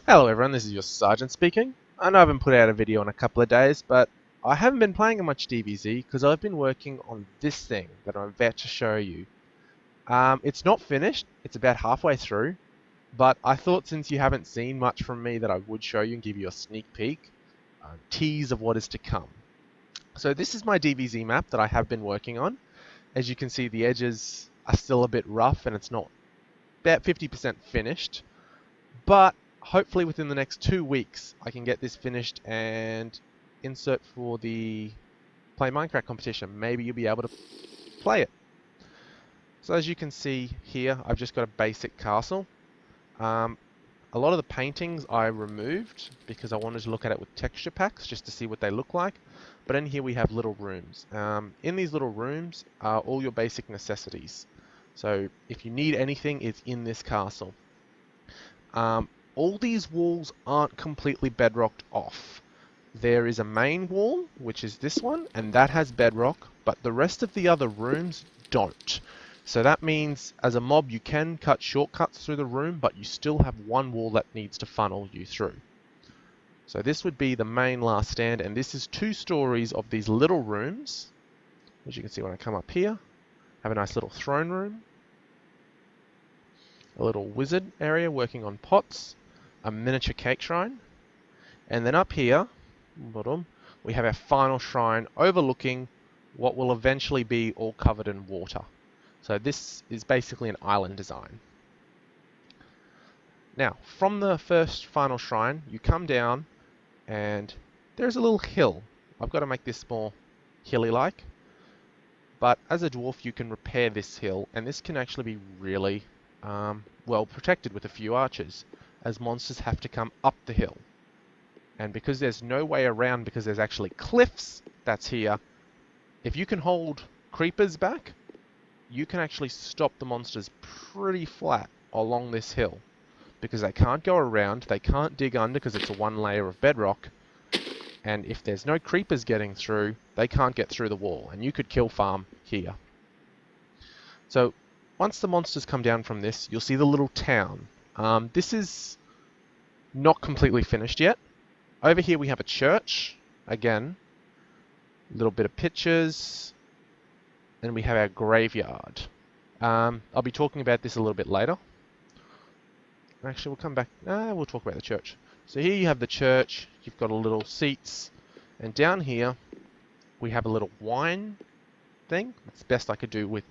Hello everyone, this is your Sergeant speaking. I know I haven't put out a video in a couple of days, but I haven't been playing much DVZ because I've been working on this thing that I'm about to show you. It's not finished, it's about halfway through, but I thought since you haven't seen much from me that I would show you and give you a sneak peek, a tease of what is to come. So this is my DVZ map that I have been working on. As you can see, the edges are still a bit rough and it's not about 50% finished. But hopefully within the next 2 weeks, I can get this finished and insert for the Play Minecraft competition. Maybe you'll be able to play it. So as you can see here, I've just got a basic castle. A lot of the paintings I removed because I wanted to look at it with texture packs just to see what they look like. But in here we have little rooms. In these little rooms are all your basic necessities. So if you need anything, it's in this castle. All these walls aren't completely bedrocked off. There is a main wall, which is this one, and that has bedrock, but the rest of the other rooms don't. So that means as a mob you can cut shortcuts through the room, but you still have one wall that needs to funnel you through. So this would be the main last stand, and this is 2 stories of these little rooms. As you can see when I come up here, have a nice little throne room, a little wizard area working on pots, a miniature cake shrine, and then up here, bottom, we have our final shrine overlooking what will eventually be all covered in water. So this is basically an island design. Now, from the first final shrine, you come down and there's a little hill. I've got to make this more hilly-like. But as a dwarf, you can repair this hill, and this can actually be really well protected with a few archers, as monsters have to come up the hill. And because there's no way around, because there's actually cliffs that's here, if you can hold creepers back, you can actually stop the monsters pretty flat along this hill. Because they can't go around, they can't dig under because it's a 1 layer of bedrock, and if there's no creepers getting through, they can't get through the wall, and you could kill farm here. So once the monsters come down from this, you'll see the little town. This is not completely finished yet. Over here we have a church, again, a little bit of pictures, and we have our graveyard. I'll be talking about this a little bit later. Actually, we'll come back, we'll talk about the church. So here you have the church, you've got a little seats, and down here we have a little wine thing. That's the best I could do with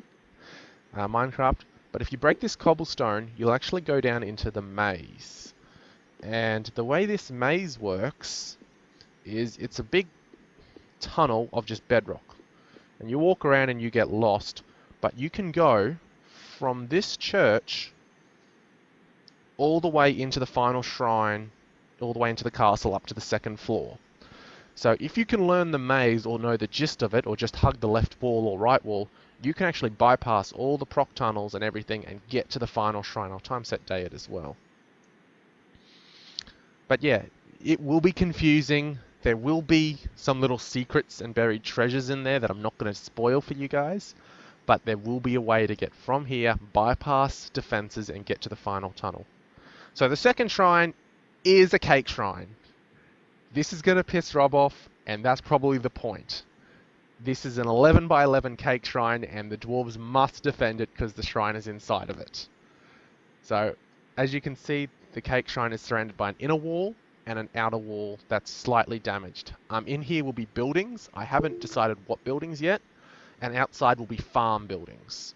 Minecraft. But if you break this cobblestone, you'll actually go down into the maze. And the way this maze works is it's a big tunnel of just bedrock. And you walk around and you get lost, but you can go from this church all the way into the final shrine, all the way into the castle up to the 2nd floor. So if you can learn the maze or know the gist of it, or just hug the left wall or right wall, you can actually bypass all the proc tunnels and everything and get to the final shrine. I'll time set day it as well. But yeah, it will be confusing. There will be some little secrets and buried treasures in there that I'm not going to spoil for you guys. But there will be a way to get from here, bypass defenses, and get to the final tunnel. So the 2nd shrine is a cake shrine. This is going to piss Rob off, and that's probably the point. This is an 11 by 11 cake shrine, and the dwarves must defend it because the shrine is inside of it. So, as you can see, the cake shrine is surrounded by an inner wall and an outer wall that's slightly damaged. In here will be buildings. I haven't decided what buildings yet, and outside will be farm buildings.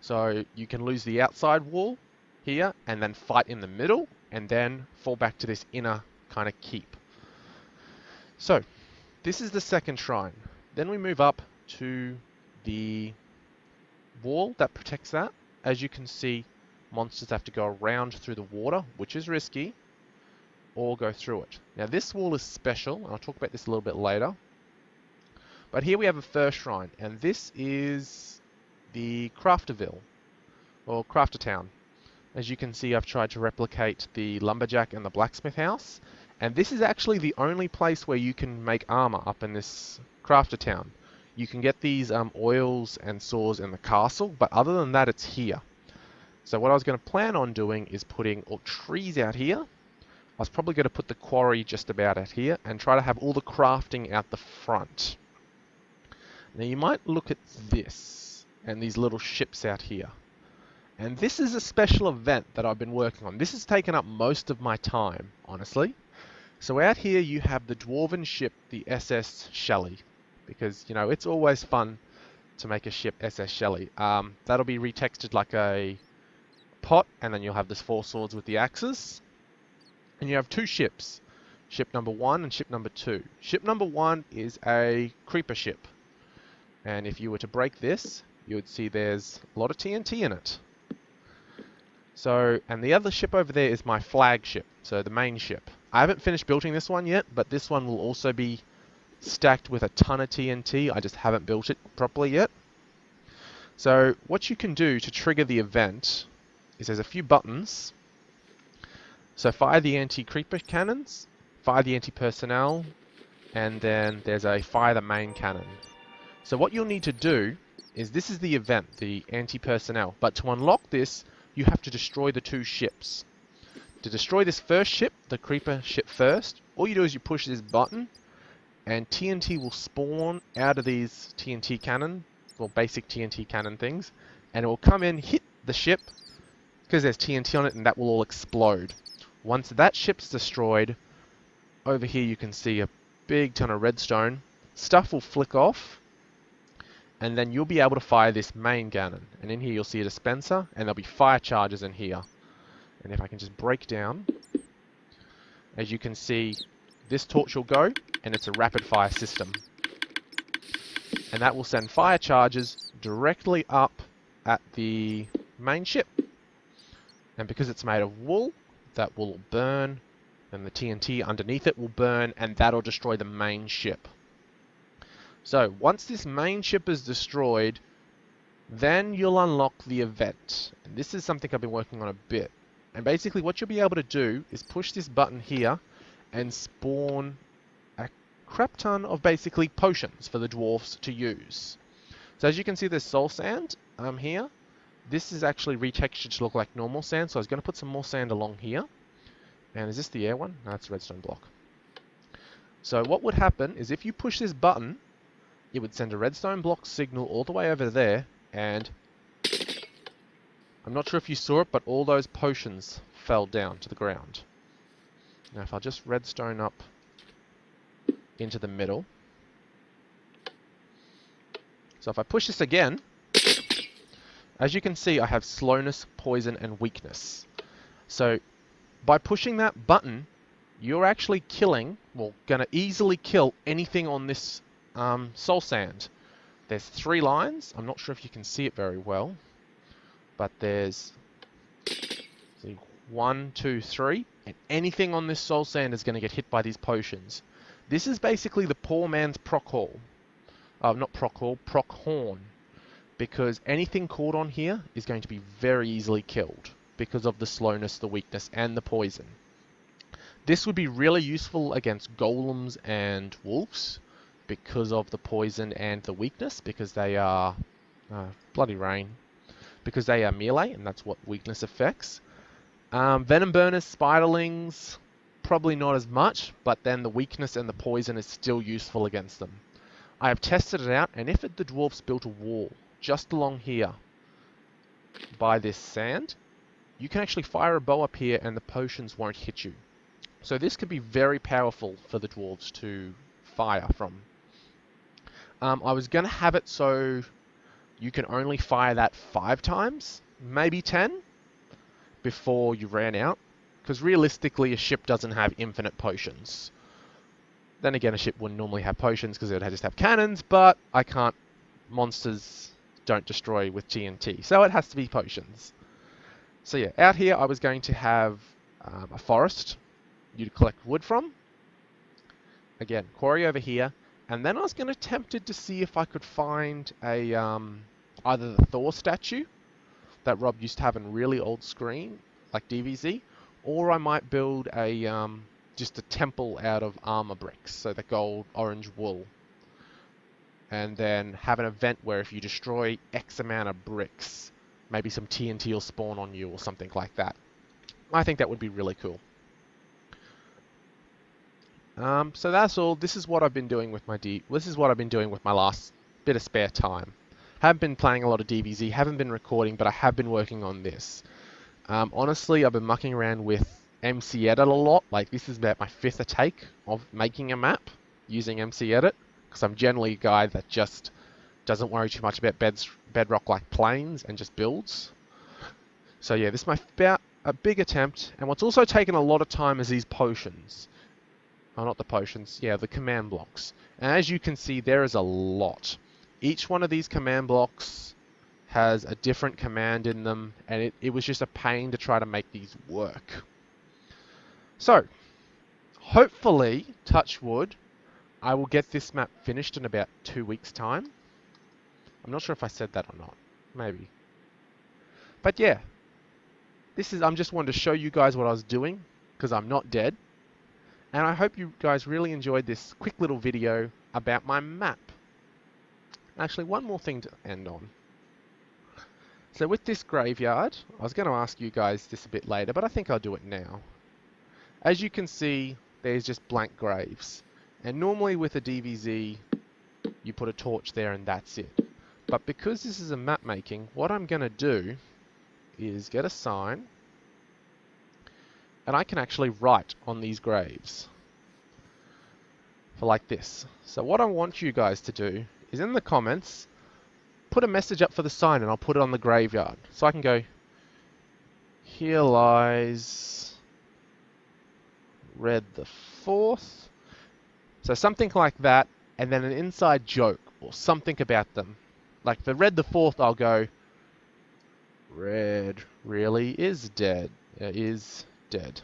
So you can lose the outside wall here and then fight in the middle and then fall back to this inner kind of keep. So this is the 2nd shrine. Then we move up to the wall that protects that. As you can see, monsters have to go around through the water, which is risky, or go through it. Now this wall is special, and I'll talk about this a little bit later. But here we have a 1st shrine, and this is the Crafterville, or Crafter Town. As you can see, I've tried to replicate the lumberjack and the blacksmith house, and this is actually the only place where you can make armor up in this Crafter Town. You can get these oils and saws in the castle, but other than that, it's here. So what I was going to plan on doing is putting all trees out here, was probably going to put the quarry just about out here and try to have all the crafting out the front. Now you might look at this and these little ships out here. And this is a special event that I've been working on. This has taken up most of my time, honestly. So out here you have the dwarven ship, the SS Shelley. Because, you know, it's always fun to make a ship SS Shelley. That'll be retextured like a pot, and then you'll have this 4 swords with the axes. And you have 2 ships. Ship number 1 and ship number 2. Ship number 1 is a creeper ship. And if you were to break this, you would see there's a lot of TNT in it. So, and the other ship over there is my flagship, so the main ship. I haven't finished building this one yet, but this one will also be stacked with a ton of TNT. I just haven't built it properly yet. So what you can do to trigger the event is there's a few buttons. So fire the anti-creeper cannons, fire the anti-personnel, and then there's a fire the main cannon. So what you'll need to do is, this is the event, the anti-personnel, but to unlock this, you have to destroy the 2 ships. To destroy this first ship, the creeper ship first, all you do is you push this button, and TNT will spawn out of these TNT cannon, well, basic TNT cannon things, and it will come in, hit the ship, because there's TNT on it, and that will all explode. Once that ship's destroyed, over here you can see a big ton of redstone. Stuff will flick off, and then you'll be able to fire this main cannon. And in here you'll see a dispenser, and there'll be fire charges in here. And if I can just break down, as you can see, this torch will go, and it's a rapid fire system. And that will send fire charges directly up at the main ship. And because it's made of wool, that will burn, and the TNT underneath it will burn, and that'll destroy the main ship. So once this main ship is destroyed, then you'll unlock the event. And this is something I've been working on a bit. And basically what you'll be able to do is push this button here and spawn a crap ton of basically potions for the dwarves to use. So as you can see, there's soul sand here. This is actually retextured to look like normal sand, so I was going to put some more sand along here. And is this the air one? No, it's a redstone block. So what would happen is, if you push this button, it would send a redstone block signal all the way over there, and I'm not sure if you saw it, but all those potions fell down to the ground. Now if I'll just redstone up into the middle. So if I push this again, as you can see, I have slowness, poison, and weakness. So by pushing that button, you're actually killing, well, gonna easily kill anything on this soul sand. There's 3 lines. I'm not sure if you can see it very well, but there's 1, 2, 3, and anything on this soul sand is going to get hit by these potions. This is basically the poor man's proc hall. Not proc hall, proc horn. Because anything caught on here is going to be very easily killed because of the slowness, the weakness, and the poison. This would be really useful against golems and wolves because of the poison and the weakness, because they are bloody rain, because they are melee, and that's what weakness affects. Venom burners, spiderlings, probably not as much, but then the weakness and the poison is still useful against them. I have tested it out, and if the dwarves built a wall just along here by this sand, you can actually fire a bow up here and the potions won't hit you. So this could be very powerful for the dwarves to fire from. I was going to have it so you can only fire that 5 times, maybe 10, before you ran out. Because realistically, a ship doesn't have infinite potions. Then again, a ship wouldn't normally have potions because it would just have cannons, but I can't. Monsters don't destroy with TNT, so it has to be potions. So yeah, out here I was going to have a forest you'd collect wood from. Again, quarry over here. And then I was going to tempted to see if I could find a either the Thor statue that Rob used to have in really old screen, like DVZ, or I might build a just a temple out of armor bricks, so the gold, orange wool. And then have an event where if you destroy X amount of bricks, maybe some TNT will spawn on you or something like that. I think that would be really cool. So that's all. This is what I've been doing with This is what I've been doing with my last bit of spare time. Haven't been playing a lot of DVZ, haven't been recording, but I have been working on this. Honestly, I've been mucking around with MC Edit a lot. Like, this is about my 5th take of making a map using MC Edit, because I'm generally a guy that just doesn't worry too much about bedrock like planes and just builds. So yeah, this is about a big attempt, and what's also taken a lot of time is these potions. Oh, not the potions, yeah, the command blocks. And as you can see, there is a lot. Each one of these command blocks has a different command in them, and it was just a pain to try to make these work. So, hopefully, touch wood, I will get this map finished in about 2 weeks' time. I'm not sure if I said that or not. Maybe. But yeah, I'm just wanted to show you guys what I was doing, because I'm not dead. And I hope you guys really enjoyed this quick little video about my map. Actually, one more thing to end on. So with this graveyard, I was going to ask you guys this a bit later, but I think I'll do it now. As you can see, there's just blank graves. And normally with a DVZ, you put a torch there and that's it. But because this is a map making, what I'm going to do is get a sign, and I can actually write on these graves. For like this. So what I want you guys to do is in the comments, put a message up for the sign and I'll put it on the graveyard. So I can go, here lies Red the 4th. So something like that, and then an inside joke or something about them. Like for Red the 4th, I'll go, Red really is dead. Is dead.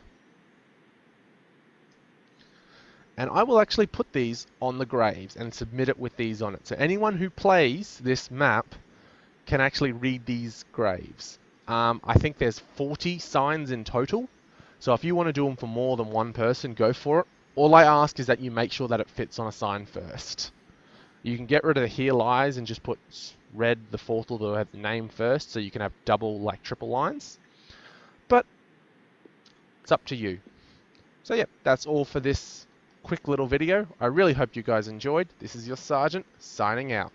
And I will actually put these on the graves and submit it with these on it. So anyone who plays this map can actually read these graves. I think there's 40 signs in total. So if you want to do them for more than one person, go for it. All I ask is that you make sure that it fits on a sign first. You can get rid of the here lies and just put Red the 4th will have the name first, so you can have double, like triple lines. But it's up to you. So yeah, that's all for this quick little video. I really hope you guys enjoyed. This is your Sergeant, signing out.